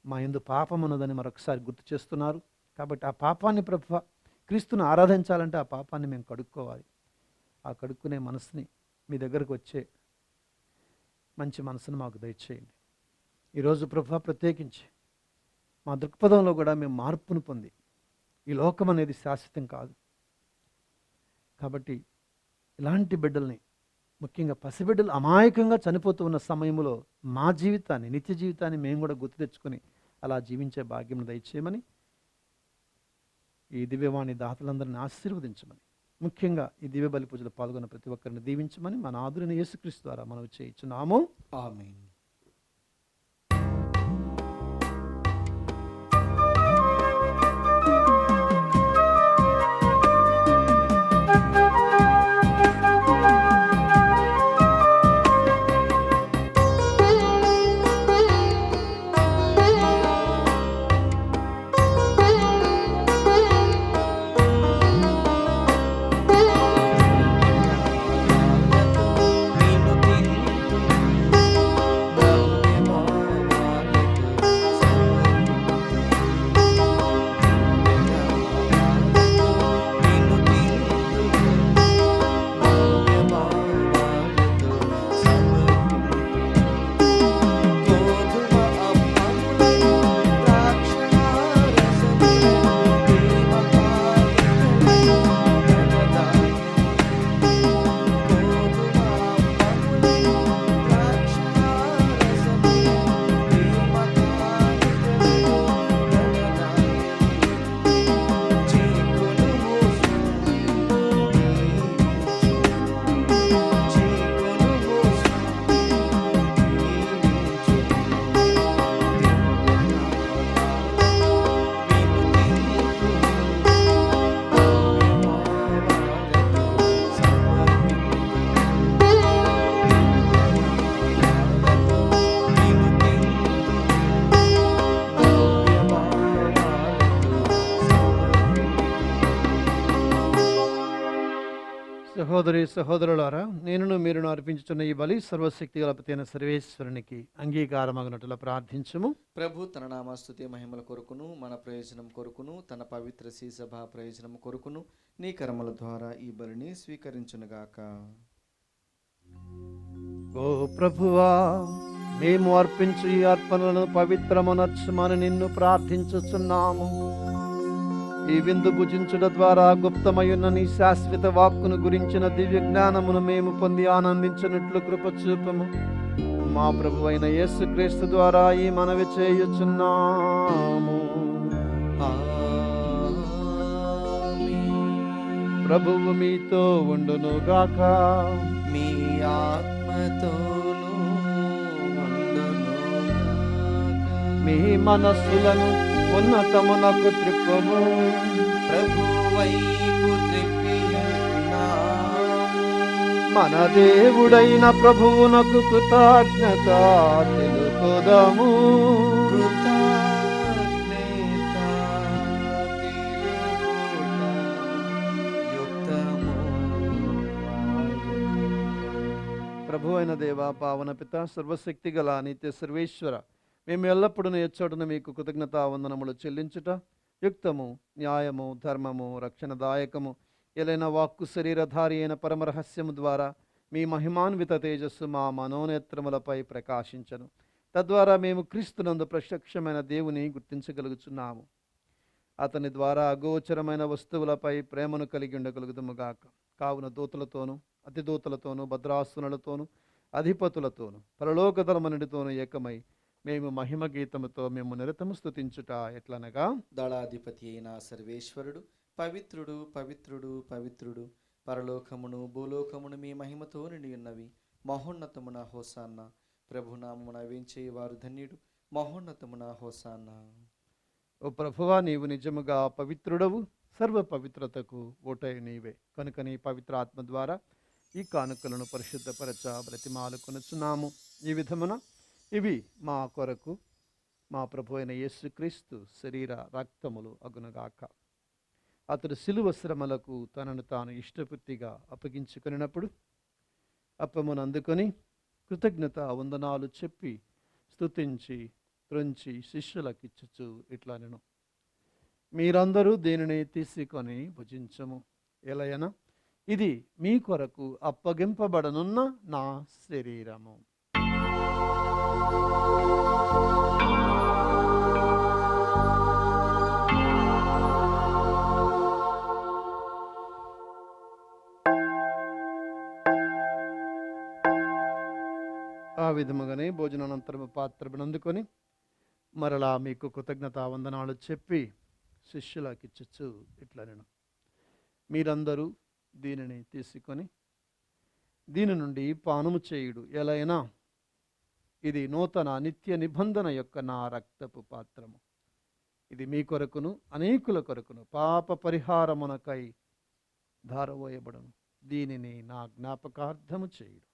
మా యందు పాపం ఉన్నదని మరొకసారి గుర్తు చేస్తున్నారు. కాబట్టి ఆ పాపాన్ని ప్రభువా, క్రీస్తును ఆరాధించాలంటే ఆ పాపాన్ని మేము కడుక్కోవాలి. ఆ కడుక్కునే మనసుని, మీ దగ్గరకు వచ్చే మంచి మనసును మాకు దయచేయండి. ఈరోజు ప్రభువా, ప్రత్యేకించి మా దృక్పథంలో కూడా మేము మార్పును పొంది, ఈ లోకం అనేది శాశ్వతం కాదు. కాబట్టి ఇలాంటి బిడ్డల్ని, ముఖ్యంగా పసిబిడ్డలు అమాయకంగా చనిపోతూ ఉన్న సమయంలో మా జీవితాన్ని, నిత్య జీవితాన్ని మేము కూడా గుర్తు తెచ్చుకొని అలా జీవించే భాగ్యం దయచేయమని, ఈ దివ్యవాణి దాతలందరిని ఆశీర్వదించమని, ముఖ్యంగా ఈ దివ్య బలి పూజలో పాల్గొన్న ప్రతి ఒక్కరిని దీవించమని మన ఆదురైన యేసుక్రీస్తు ద్వారా మనం చేయించున్నాము. ఆమేన్. సహోదరి సహోదరులారా, నేనును మీరును అర్పించుచున్న ఈ బలి సర్వశక్తి గల పితైన సర్వేశ్వరునికి అంగీకారమగినట్లుగా ప్రార్థించుము. ప్రభు తన నామస్తుతి మహిమల కొరకును మన ప్రయోజనం కొరకును తన పవిత్ర సభ ప్రయోజనం కొరకును నీ కర్మల ద్వారా ఈ బలిని స్వీకరించునుగాక. ఓ ప్రభువా, మేము అర్పించు ఈ అర్పణలను పవిత్రమునర్చుమని నిన్ను ప్రార్థించుచున్నాము. ఈ విందు భుజించుట ద్వారా గుప్తమయున్న నీ శాశ్వత వాక్కును గురించిన దివ్య జ్ఞానమును మేము పొంది ఆనందించినట్లు కృప చూపము. మా ప్రభు అయిన యేసుక్రీస్తు ద్వారా ఈ మనవి చేయుచున్నాము. ప్రభువు మీతో ఉండునుగాక. మీ ఆత్మతోనూ ఉండునుగాక. మీ మనస్సులను ఉన్నతమునకు త్రిప్పము. ప్రభు వైపు త్రిప్పి ఉన్నాము. మన దేవుడైన ప్రభువునకు కృతజ్ఞత తెలుపుదాము. ప్రభు అయిన దేవ, పావన పిత, సర్వశక్తి గల నిత్య సర్వేశ్వర, మేము ఎల్లప్పుడూ ఎచ్చోటను మీకు కృతజ్ఞతా వందనములు చెల్లించుట యుక్తము, న్యాయము, ధర్మము, రక్షణదాయకము. ఎలైన వాక్కు శరీరధారి అయిన పరమరహస్యము ద్వారా మీ మహిమాన్విత తేజస్సు మా మనోనేత్రములపై ప్రకాశించను. తద్వారా మేము క్రీస్తునందు ప్రత్యక్షమైన దేవుని గుర్తించగలుగుచున్నాము. అతని ద్వారా అగోచరమైన వస్తువులపై ప్రేమను కలిగి ఉండగలుగుతాముగాక. కావున దూతలతోనూ అతిదూతలతోనూ భద్రాసునులతోనూ అధిపతులతోనూ పరలోకధర్మనుడితోనూ ఏకమై మేము మహిమ గీతముతో మేము నిరతము స్తుతించుట ఎట్లనగా, దళాధిపతి అయిన సర్వేశ్వరుడు పవిత్రుడు పవిత్రుడు పవిత్రుడు, పరలోకమును భూలోకమును మీ మహిమతో నిండి ఉన్నవి. మహోన్నతమున హోసాన్న. ప్రభునామమున వేంచేవారు ధన్యుడు. మహోన్నతమున హోసాన్న. ఓ ప్రభువా, నీవు నిజముగా పవిత్రుడవు, సర్వ పవిత్రతకు ఓటై నీవే. కనుక నీ పవిత్ర ఆత్మ ద్వారా ఈ కానుకలను పరిశుద్ధపరచ బ్రతిమాలుకొనుచున్నాము. ఈ విధమున ఇవి మా కొరకు మా ప్రభు అయిన యేసుక్రీస్తు శరీర రక్తములు అగునుగాక. అతడు శిలువ శ్రమలకు తనను తాను ఇష్టపూర్తిగా అప్పగించుకున్నప్పుడు అప్పమును అందుకొని కృతజ్ఞత వందనాలు చెప్పి స్తుతించి త్రుంచి శిష్యులకిచ్చుచు ఇట్లా నేను, మీరందరూ దీనిని తీసుకొని భుజించము. ఎలయన ఇది మీ కొరకు అప్పగింపబడనున్న నా శరీరము. ఆ విధముగానే భోజనానంతరము పాత్రను అందుకొని మరలా మీకు కృతజ్ఞతా వందనాలు చెప్పి శిష్యులకు ఇచ్చు ఇట్లా నేను మీరందరూ దీనిని తీసుకొని దీని నుండి పానము చేయుడు, ఎలైనా ఇది నూతన నిత్య నిబంధన యొక్క నా రక్తపు పాత్రము. ఇది మీ కొరకును అనేకుల కొరకును పాప పరిహారమునకై ధారవోయబడును. దీనిని నా జ్ఞాపకార్థము చేయుడు.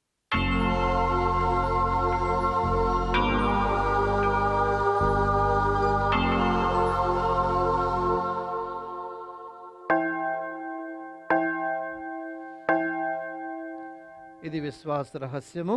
ఇది విశ్వాస రహస్యము.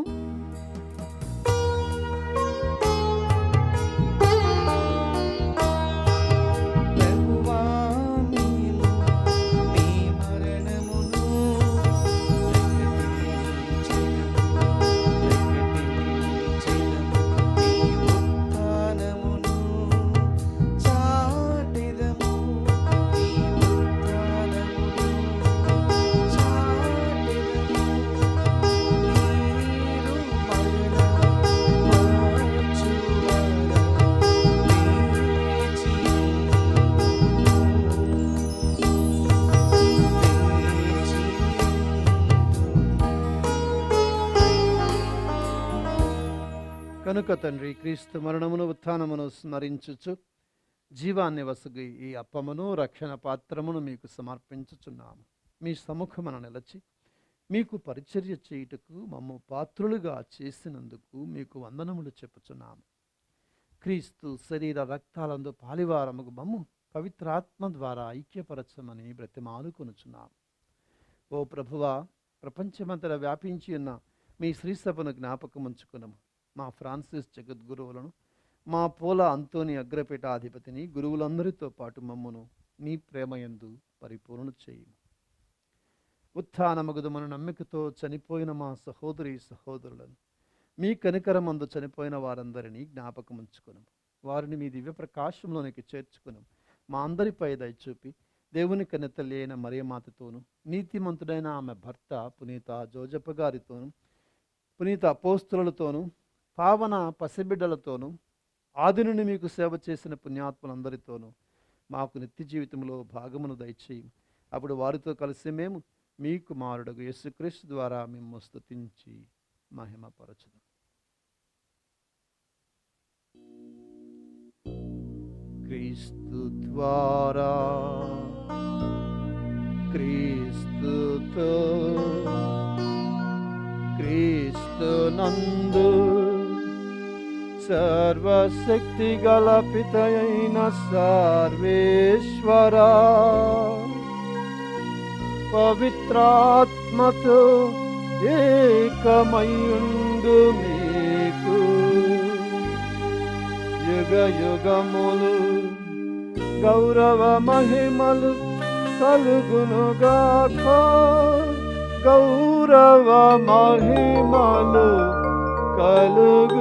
కనుక తండ్రి, క్రీస్తు మరణమును ఉత్థానమును స్మరించుచు జీవాన్ని వసగి ఈ అప్పమును రక్షణ పాత్రమును మీకు సమర్పించుచున్నాము. మీ సముఖమున నిలచి మీకు పరిచర్య చేయుటకు మమ్ము పాత్రులుగా చేసినందుకు మీకు వందనములు చెప్పుచున్నాము. క్రీస్తు శరీర రక్తాలందు పాలివారముకు మమ్ము పవిత్రాత్మ ద్వారా ఐక్యపరచమని బ్రతిమాలుకొనుచున్నాము. ఓ ప్రభువా, ప్రపంచమంతటా వ్యాపించి ఉన్న మీ శ్రీసభను జ్ఞాపకముంచుకునము. మా ఫ్రాన్సిస్ జగద్గురువులను, మా పోల అంతోని అగ్రపీఠాధిపతిని, గురువులందరితో పాటు మమ్మును నీ ప్రేమయందు పరిపూర్ణ చేయుము. ఉత్థానమగుదమను నమ్మికతో చనిపోయిన మా సహోదరి సహోదరులను, మీ కనికరమందు చనిపోయిన వారందరినీ జ్ఞాపకముంచుకునము. వారిని మీ దివ్య ప్రకాశంలోనికి చేర్చుకునము. మా అందరిపై దయచూపి దేవుని కన్నెతల్లి అయిన మరియమాతతోనూ, నీతిమంతుడైన ఆమె భర్త పునీత జోజప్ప గారితోనూ, పునీత అపోస్తులతోనూ, పావన పసిబిడ్డలతోనూ, ఆది నుండి మీకు సేవ చేసిన పుణ్యాత్ములందరితోనూ మాకు నిత్య జీవితంలో భాగమును దయచేయి. అప్పుడు వారితో కలిసి మేము మీ కుమారుడు యేసుక్రీస్తు ద్వారా మేము స్తుతించి మహిమపరచుదాం. క్రీస్తు ద్వారా, క్రీస్తుతో, క్రీస్తు నందు సర్వశక్తి గల పితయైన సర్వేశ్వరా, పవిత్రాత్మతో ఏకమయుండు మీకు యుగ యుగములు గౌరవ మహిమలు కలుగునుగాక. గౌరవ మహిమలు కలుగునుగాక.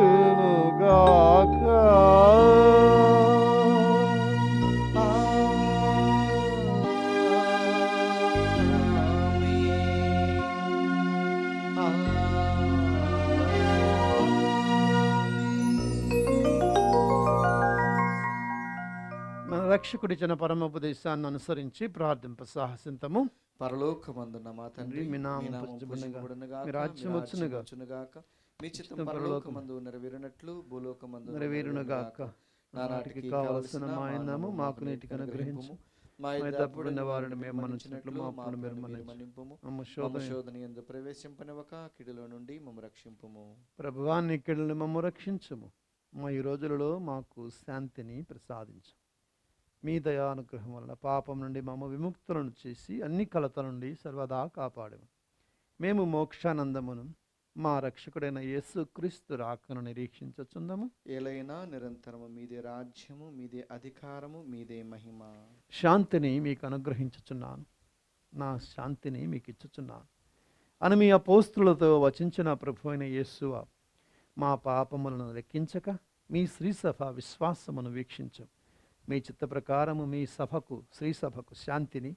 మన రక్షకుడిచ్చిన పరమోపదేశాన్ని అనుసరించి ప్రార్థింప సాహసింతము. పరలోకమందున్న మా తండ్రి, మీ నామము పూజింపబడునుగాక, మీ రాజ్యం వచ్చునుగాక, మీ చిత్తం పరలోకమందు నెరవేరునట్లు భూలోకమందు నెరవేరునుగాక. నానాటికి కావలసిన మా అన్నము మాకు నేటికి అనుగ్రహించు. మా తప్పుడున్న వారిని మేము మన్నించినట్లు మా అప్పులను మీరు మన్నింపుము. మమ్ము శోధన యందు ప్రవేశింపనివ్వక కీడులో నుండి మమ్ము రక్షింపుము. ప్రభువా, నీ కీడులను మమ్ము రక్షించుము. మా ఈ రోజులలో మాకు శాంతిని ప్రసాదించు. మీ దయానుగ్రహం వలన పాపం నుండి మమ్మ విముక్తులను చేసి అన్ని కలతల నుండి సర్వదా కాపాడము. మేము మోక్షానందమును మా రక్షకుడైన యేసుక్రీస్తు రాకను నిరీక్షించుచుందము. ఏలైనా నిరంతరము మీదే రాజ్యము, మీదే అధికారము, మీదే మహిమ. శాంతిని మీకు అనుగ్రహించుచున్నాను, నా శాంతిని మీకు ఇచ్చుచున్నాను అని మీ అపోస్తులతో వచించిన ప్రభు అయిన యేసువ, మా పాపములను లెక్కించక మీ శ్రీసభ విశ్వాసమును వీక్షించు. మీ చిత్త ప్రకారము మీ సభకు, శ్రీసభకు శాంతిని,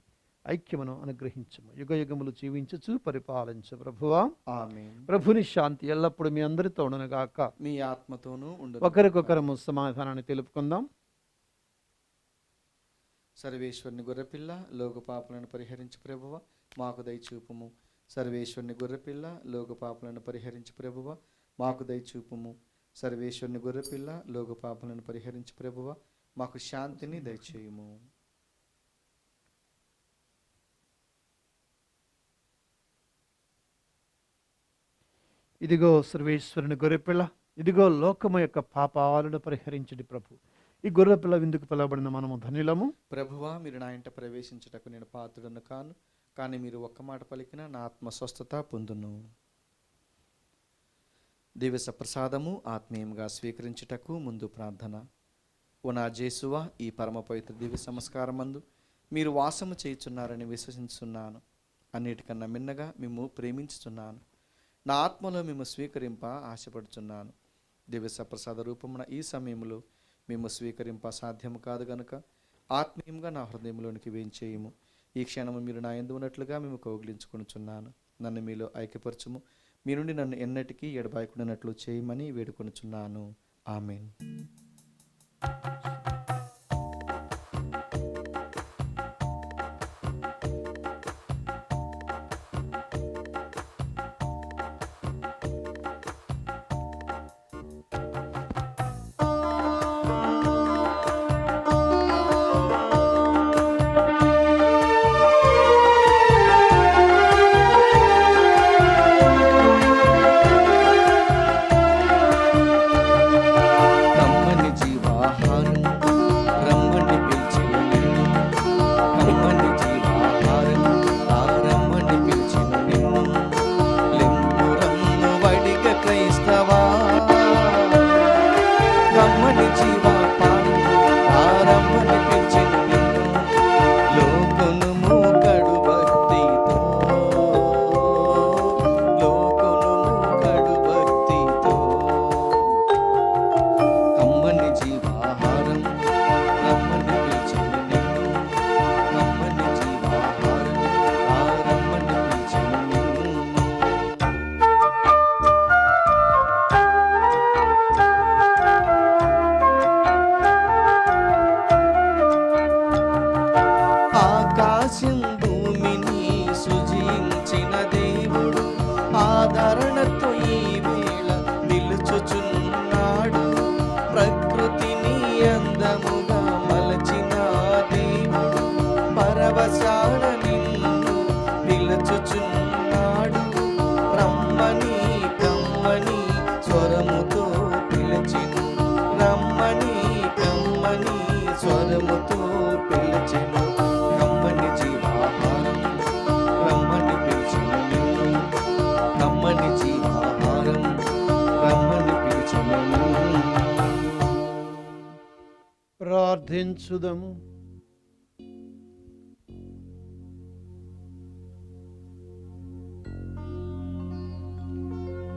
ఐక్యమును అనుగ్రహించము. యుగ యుగములు జీవించుచు పరిపాలించు ప్రభువా. ఆమేన్. ప్రభుని శాంతి ఎల్లప్పుడూ మీ అందరితో ఉండునుగాక. మీ ఆత్మతోనూ ఉండు. ఒకరికొకరము సమాధానాన్ని తెలుపుకుందాం. సర్వేశ్వరుని గొర్రెపిల్ల లోక పాపలను పరిహరించు ప్రభువ మాకు దయచూపుము. సర్వేశ్వరుని గొర్రెపిల్ల లోక పాపలను పరిహరించు ప్రభువ మాకు దయచూపుము. సర్వేశ్వరుని గొర్రెపిల్ల లోక పాపలను పరిహరించు ప్రభువ మాకు శాంతిని దయచేయుము. ఇదిగో సర్వేశ్వరుని గొర్రెపిల్ల, ఇదిగో లోకము యొక్క పాపాలను పరిహరించడి ప్రభు. ఈ గొర్రెపిల్ల విందుకు పిలవబడిన మనము ధన్యులము. ప్రభువా మీరు నా ఇంట ప్రవేశించుటకు నేను పాత్రుడను కాను, కానీ మీరు ఒక్క మాట పలికిన నా ఆత్మ స్వస్థత పొందును. దివ్య ప్రసాదము ఆత్మీయంగా స్వీకరించుటకు ముందు ప్రార్థన. ఓ నా జేసువా, ఈ పరమ పవిత్ర దివ్య సంస్కారమందు మీరు వాసము చేయుచున్నారని విశ్వసించున్నాను. అన్నిటికన్నా మిన్నగా మేము ప్రేమించుచున్నాను. నా ఆత్మలో మేము స్వీకరింప ఆశపడుచున్నాను. దివ్య ప్రసాద రూపమున ఈ సమయంలో మేము స్వీకరింప సాధ్యము కాదు గనుక ఆత్మీయంగా నా హృదయంలోనికి వేయించేయము. ఈ క్షణము మీరు నా యందు ఉన్నట్లుగా మేము కౌగిలించుకొనుచున్నాను. నన్ను మీలో ఐక్యపరచుము. మీ నుండి నన్ను ఎన్నటికీ ఎడబాయకుండానట్లు చేయమని వేడుకొనుచున్నాను. ఆమేన్. కమ్మని జీవాహారం రమ్మని పిలిచిన నిన్ను, కమ్మని జీవాహారం రమ్మని పిలిచిన నిన్ను, లెమ్ము రమ్ము వడిగ క్రైస్తవా. కమ్మని జీవాహారం రమ్మని పిలిచిన నిన్ను, లోకును మూకడు భక్తితో, లోకును మూకడు భక్తితో. కమ్మని జీవాహారం రమ్మని పిలిచిన నిన్ను, కమ్మని జీవాహారం రమ్మని పిలిచిన నిన్ను. ఆకాశం భూమిని సృజించిన దేవుడు ఆదరణతో ఈ వేళ నిలుచుచున్నాడు. ప్రకృతిని అందముగా మలచిన దేవుడు పరవశాల నిన్ను పిలుచుచున్నాడు. రమ్మని కమ్మని స్వరముతో పిలిచెను, రమ్మని కమ్మని స్వరముతో పిలిచెను. కమ్మని జీవాహారం రమ్మని పిలిచిన నిన్ను, కమ్మని జీవాహారం రమ్మని పిలిచిన నిన్ను. ప్రార్థించుదము.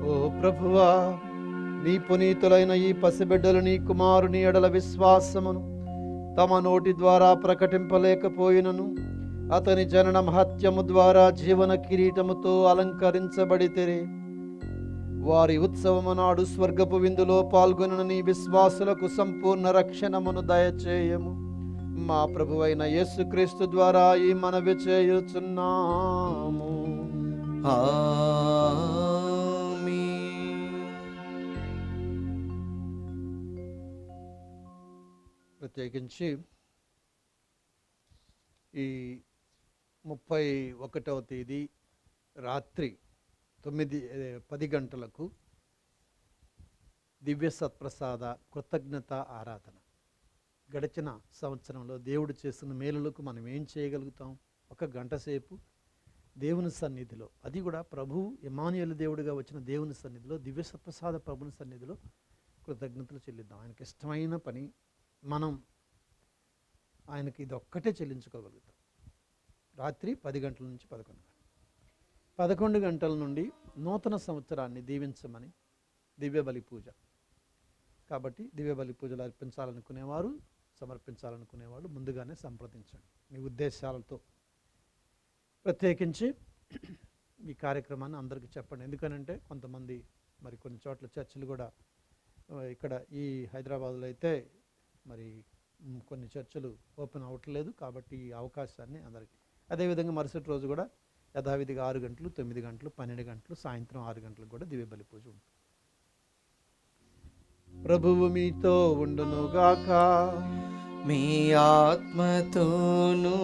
ఓ ప్రభువా, నీ పునీతులైన ఈ పసిబిడ్డలు నీ కుమారుని ఎడల విశ్వాసమును తమ నోటి ద్వారా ప్రకటింపలేకపోయినను అతని జనన మహత్యము ద్వారా జీవన కిరీటముతో అలంకరించబడితిరి. వారి ఉత్సవము నాడు స్వర్గపు విందులో పాల్గొనిన నీ విశ్వాసులకు సంపూర్ణ రక్షణమును దయచేయము. మా ప్రభువైన యేసుక్రీస్తు ద్వారా ఈ మనవి చేయుచున్నాము. ఆమేన్. ప్రత్యేకించి ఈ 31వ తేదీ రాత్రి 10 గంటలకు దివ్య సత్ప్రసాద కృతజ్ఞత ఆరాధన. గడిచిన సంవత్సరంలో దేవుడు చేసిన మేలులకు మనం ఏం చేయగలుగుతాం? ఒక గంట సేపు దేవుని సన్నిధిలో, అది కూడా ప్రభు ఇమానుయేలు దేవుడిగా వచ్చిన దేవుని సన్నిధిలో, దివ్య సత్ప్రసాద ప్రభుని సన్నిధిలో కృతజ్ఞతలు చెల్లిద్దాం. ఆయనకి ఇష్టమైన పని మనం ఆయనకి ఇది ఒక్కటే చెల్లించుకోగలుగుతాం. రాత్రి 10 గంటల నుంచి 11 గంటలు, 11 గంటల నుండి నూతన సంవత్సరాన్ని దీవించమని దివ్య బలి పూజ. కాబట్టి దివ్య బలి పూజలు అర్పించాలనుకునేవారు, సమర్పించాలనుకునేవాళ్ళు ముందుగానే సంప్రదించండి. మీ ఉద్దేశాలతో ప్రత్యేకించి ఈ కార్యక్రమాన్ని అందరికీ చెప్పండి. ఎందుకనంటే కొంతమంది మరి కొన్ని చోట్ల చర్చిలు కూడా ఇక్కడ ఈ హైదరాబాద్లో అయితే మరి కొన్ని చర్చలు ఓపెన్ అవ్వట్లేదు. కాబట్టి ఈ అవకాశాన్ని అందరికీ, అదేవిధంగా మరుసటి రోజు కూడా యథావిధిగా 6 గంటలు, 9 గంటలు, 12 గంటలు, సాయంత్రం 6 గంటలకు కూడా దివ్య బలి పూజ ఉంటుంది. ప్రభువు మీతో ఉండునుగాక, మీ ఆత్మతోనూ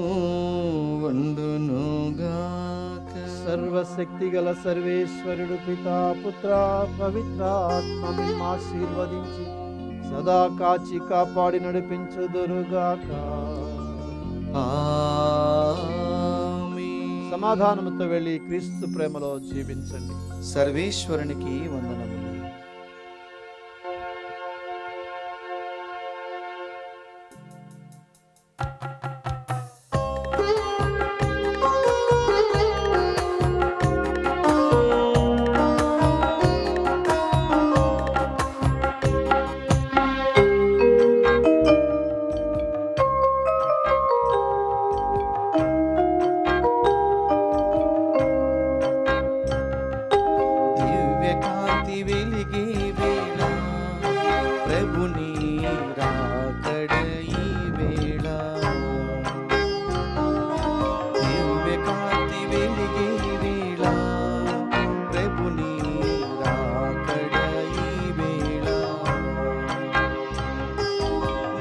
ఉండునుగాక. సర్వశక్తి గల సర్వేశ్వరుడు పితా, పుత్ర, పవిత్రాత్మ మిమ్మ ఆశీర్వదించి సదా కాచి కాపాడి నడిపించుదురుగాక. ఆమేన్. సమాధానముతో వెళ్ళి క్రీస్తు ప్రేమలో జీవించండి. సర్వేశ్వరునికి వందనములు.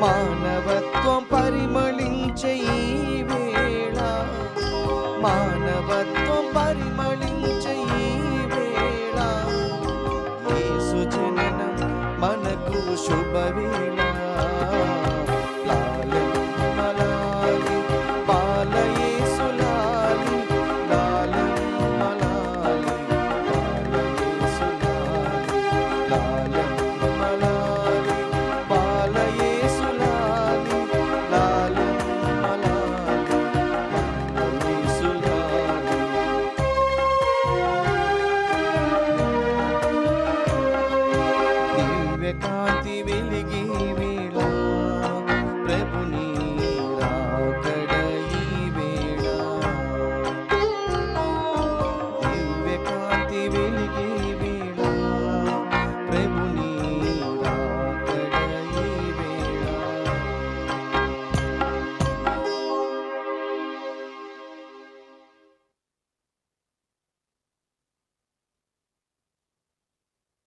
మానవత్వం పరిమళించే ఈ వేళ, మానవత్వం పరిమళించే ఈ వేళ, యేసు జననం మనకు శుభవే.